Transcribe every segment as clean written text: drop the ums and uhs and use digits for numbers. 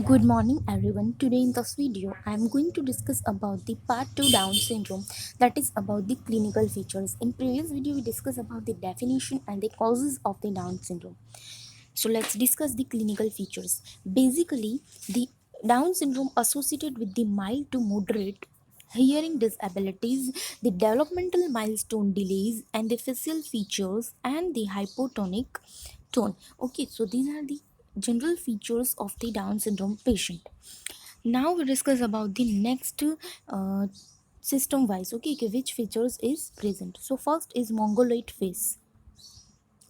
Good morning everyone. Today in this video I am going to discuss about the part 2 Down syndrome, that is about the clinical features. In previous video we discussed about the definition and the causes of the Down syndrome. So let's discuss the clinical features. Basically, the Down syndrome associated with the mild to moderate hearing disabilities, the developmental milestone delays, and the facial features and the hypotonic tone. Okay, so these are the general features of the Down syndrome patient. Now we discuss about the next system wise. Okay, which features is present. So first is mongoloid face.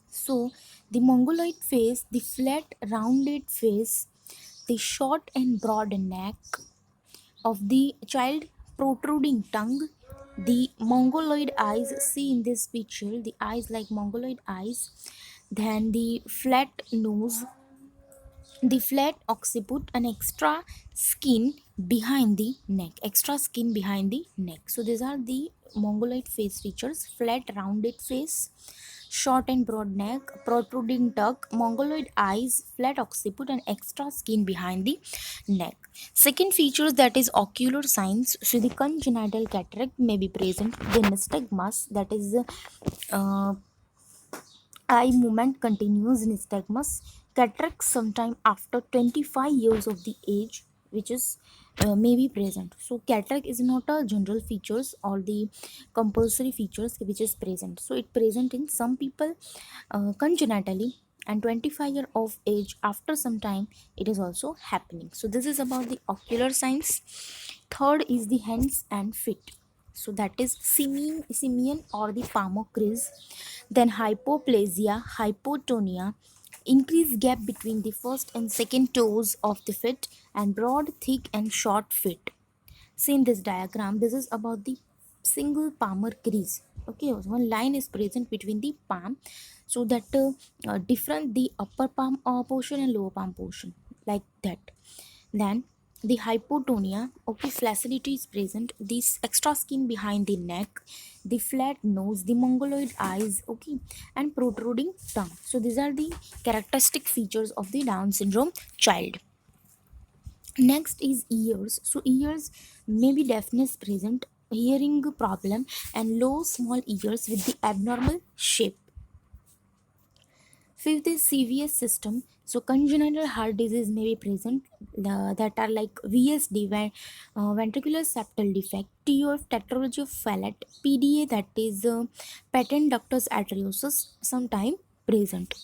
So the mongoloid face, the flat rounded face, the short and broad neck of the child, protruding tongue, the mongoloid eyes. See in this picture, the eyes like mongoloid eyes, then the flat nose, the flat occiput, and extra skin behind the neck. So these are the mongoloid face features: flat rounded face, short and broad neck, protruding tongue, mongoloid eyes, flat occiput, and extra skin behind the neck. Second features, that is ocular signs. So the congenital cataract may be present, the nystagmus, that is uh, eye movement continues in nystagmus, cataract sometime after 25 years of the age, which is may be present. So cataract is not a general features or the compulsory features which is present. So it present in some people congenitally, and 25 year of age after some time it is also happening. So this is about the ocular signs. Third is the hands and feet. So that is simian or the palmar crease. Then hypoplasia, hypotonia, increased gap between the first and second toes of the foot, and broad, thick, and short feet. See in this diagram, this is about the single palmar crease. Okay, so one line is present between the palm, so that different the upper palm portion and lower palm portion, like that. Then the hypotonia, okay, flaccidity is present, this extra skin behind the neck, the flat nose, the mongoloid eyes, okay, and protruding tongue. So these are the characteristic features of the Down syndrome child. Next is ears. So ears may be deafness present, hearing problem, and low small ears with the abnormal shape. Fifth is CVS system. So congenital heart disease may be present, that are like VSD, ventricular septal defect, TOF, tetralogy of Fallot, PDA, that is patent ductus arteriosus, sometime present.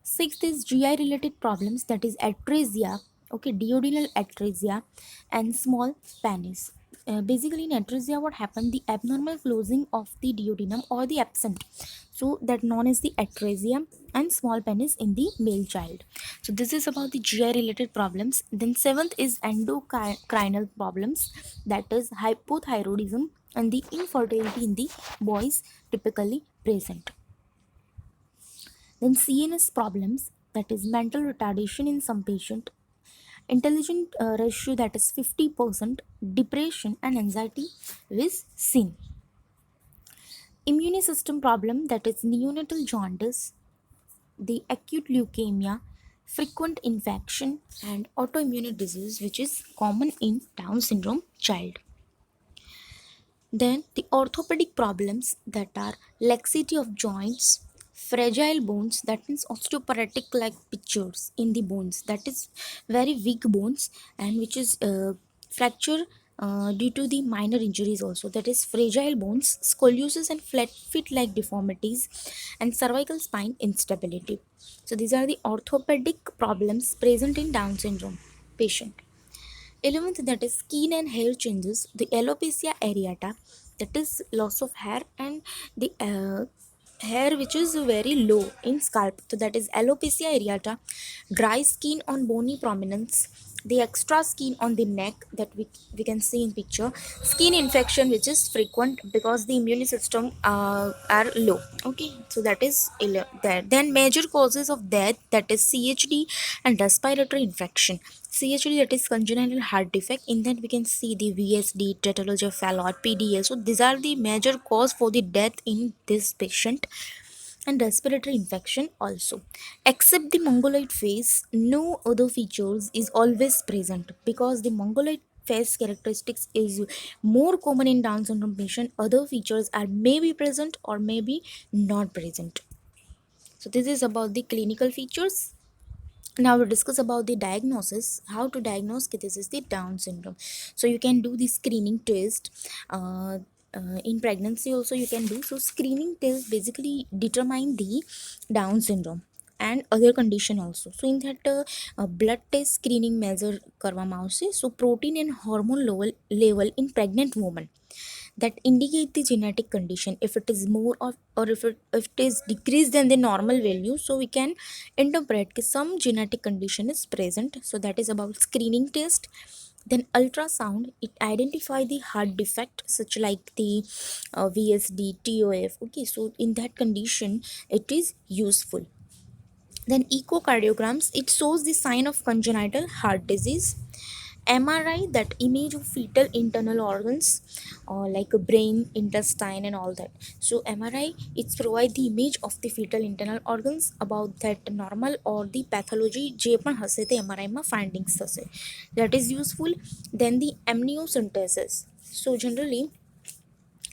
Sixth is GI related problems, that is atresia, okay, duodenal atresia, and small penis. Basically, in atresia, what happened? The abnormal closing of the duodenum or the absent. So that known as the atresia, and small penis in the male child. So this is about the GI related problems. Then seventh is endocrinal problems, that is hypothyroidism and the infertility in the boys typically present. Then CNS problems, that is mental retardation in some patient, intelligent ratio, that is 50%, depression and anxiety is seen. Immune system problem, that is neonatal jaundice, the acute leukemia, frequent infection, and autoimmune disease, which is common in Down syndrome child. Then the orthopedic problems, that are laxity of joints, fragile bones, that means osteoporotic like pictures in the bones, that is very weak bones, and which is fracture due to the minor injuries also, that is fragile bones, scoliosis and flat feet like deformities, and cervical spine instability. So these are the orthopedic problems present in Down syndrome patient. 11th, that is skin and hair changes, the alopecia areata, that is loss of hair, and the hair which is very low in scalp, so that is alopecia areata. Dry skin on bony prominence, the extra skin on the neck, that we can see in picture. Skin infection which is frequent because the immune system are low. Okay, so that is there. Then major causes of death, that is CHD and respiratory infection. CHD, that is congenital heart defect. In that we can see the VSD, tetralogy of Fallot, PDA. So these are the major cause for the death in this patient. and respiratory infection also. Except the mongoloid face, no other features is always present because the mongoloid face characteristics is more common in Down syndrome patient. Other features are maybe present or maybe not present. So this is about the clinical features. Now we'll discuss about the diagnosis, how to diagnose this is the Down syndrome. So you can do the screening test. uh, in pregnancy also you can do. So screening test basically determine the Down syndrome and other condition also. So in that blood test screening measure કરવામાં આવશે. So protein and hormone level in pregnant woman that indicate the genetic condition. If it is more or if it is decreased than the normal value, so we can interpret that some genetic condition is present. So that is about screening test. Then ultrasound, it identify the heart defect such like the VSD, TOF. Okay, so in that condition it is useful. Then echocardiograms, it shows the sign of congenital heart disease. MRI, that image of fetal internal organs, like a brain, intestine, and all that. So MRI, it's provide the image of the fetal internal organs about that normal or the pathology જે પણ હશે તે MRI માં findings થશે. That is useful. Then the amniocentesis. So generally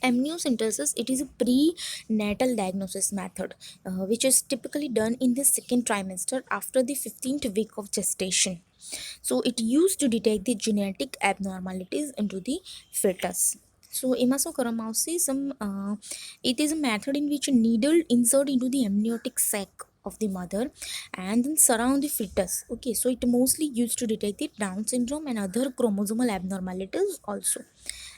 amniocentesis, it is a prenatal diagnosis method which is typically done in the second trimester after the 15th week of gestation. So it used to detect the genetic abnormalities into the fetus. So એમાં શું કરવામાં આવશે? It is a method in which a needle insert into the amniotic sac of the mother and then surround the fetus. Okay, so it mostly used to detect the Down syndrome and other chromosomal abnormalities also,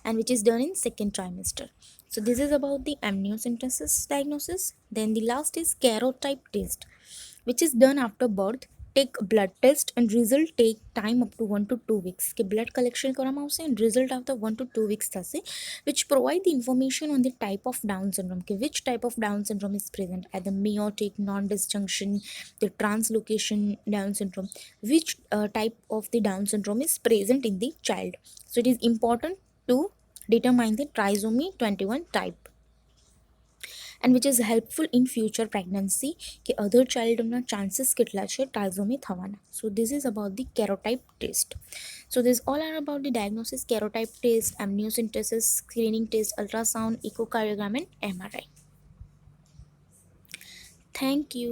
and which is done in second trimester. So this is about the amniocentesis diagnosis. Then the last is karyotype test, which is done after birth. Take blood test and result take time up to 1 to 2 weeks કે blood collection કરવામાં આવશે and result after 1 to 2 weeks થશે, which provide the information on the type of Down syndrome, કે which type of Down syndrome is present, either meiotic, non-disjunction, the translocation Down syndrome, which type of the Down syndrome is present in the child. So it is important to determine the trisomy 21 type, and which is helpful in future pregnancy કે other childના chances કેટલા છે trisomy થવાના. So this is about the karyotype test. So this all are about the diagnosis, karyotype test, amniocentesis, screening test, ultrasound, echocardiogram and MRI. Thank you.